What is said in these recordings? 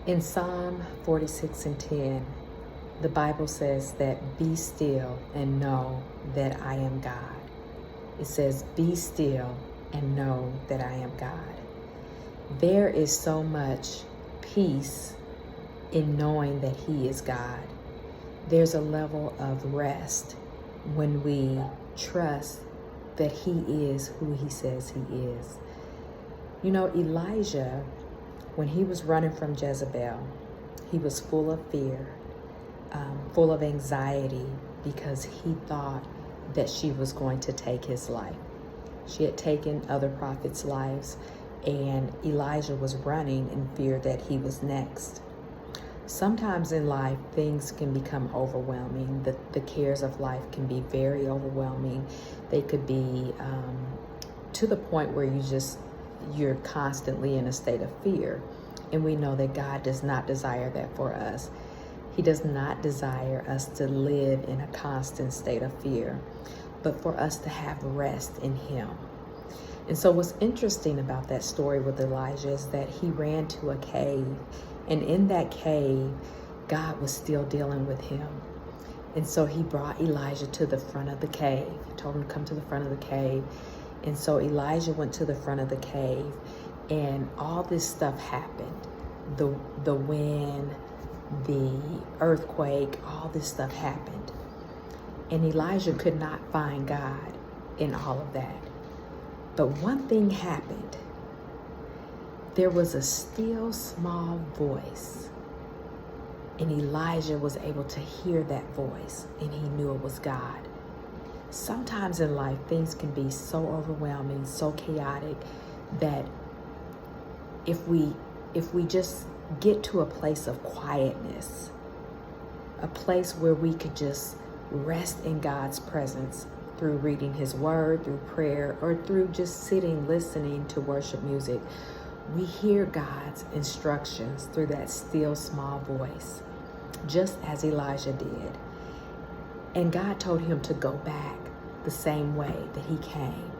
In Psalm 46 and 10, the Bible says that be still and know that I am God. It says, be still and know that I am God. There is so much peace in knowing that He is God. There's a level of rest when we trust that He is who He says He is. You know, Elijah, when he was running from Jezebel, he was full of fear, full of anxiety, because he thought that she was going to take his life. She had taken other prophets' lives, and Elijah was running in fear that he was next. Sometimes in life, things can become overwhelming. The cares of life can be very overwhelming. They could be to the point where you're constantly in a state of fear. And we know that God does not desire that for us. He does not desire us to live in a constant state of fear, but for us to have rest in Him. And so what's interesting about that story with Elijah is that he ran to a cave, and in that cave, God was still dealing with him. And so he brought Elijah to the front of the cave. He told him to come to the front of the cave. And so Elijah went to the front of the cave, and all this stuff happened. The wind, the earthquake, all this stuff happened. And Elijah could not find God in all of that. But one thing happened. There was a still small voice, and Elijah was able to hear that voice, and he knew it was God. Sometimes in life, things can be so overwhelming, so chaotic, that if we just get to a place of quietness, a place where we could just rest in God's presence through reading His Word, through prayer, or through just sitting, listening to worship music, we hear God's instructions through that still small voice, just as Elijah did. And God told him to go back the same way that he came,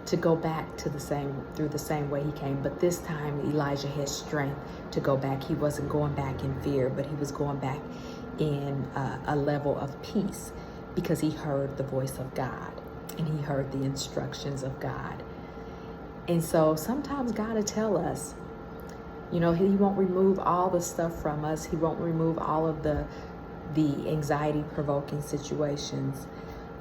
to go back to through the same way he came. But this time Elijah had strength to go back. He wasn't going back in fear, but he was going back in a level of peace, because he heard the voice of God and he heard the instructions of God. And so sometimes God will tell us, you know, He won't remove all the stuff from us. He won't remove all of the anxiety-provoking situations.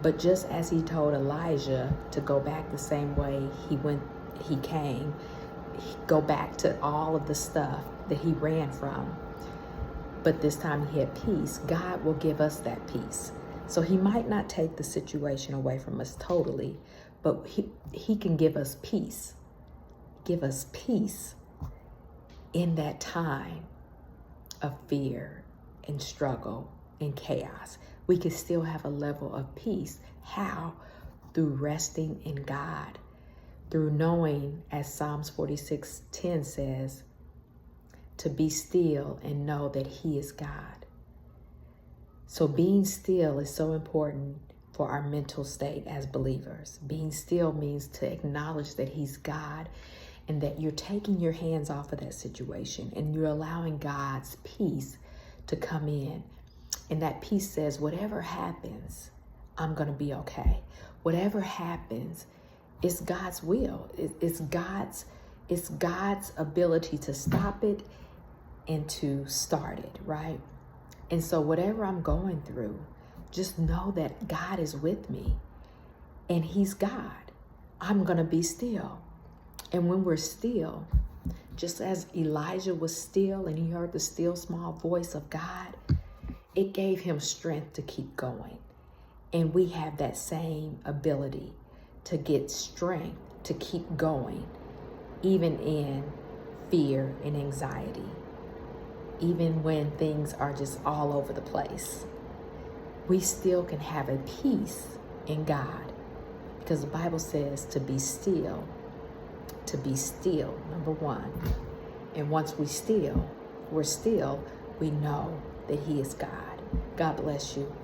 But just as He told Elijah to go back the same way he came, go back to all of the stuff that he ran from. But this time he had peace. God will give us that peace. So He might not take the situation away from us totally, but he can give us peace. Give us peace in that time of fear and struggle and chaos. We can still have a level of peace. How? Through resting in God, through knowing, as Psalms 46:10 says, to be still and know that He is God. So being still is so important for our mental state as believers. Being still means to acknowledge that He's God, and that you're taking your hands off of that situation and you're allowing God's peace to come in. And that peace says, whatever happens, I'm going to be okay. Whatever happens, it's God's will. It's God's ability to stop it and to start it, right? And so whatever I'm going through, just know that God is with me and He's God. I'm going to be still. And when we're still, just as Elijah was still and he heard the still small voice of God, it gave him strength to keep going. And we have that same ability to get strength to keep going, even in fear and anxiety, even when things are just all over the place. We still can have a peace in God, because the Bible says to be still, number one. And once we're still, we know that He is God. God bless you.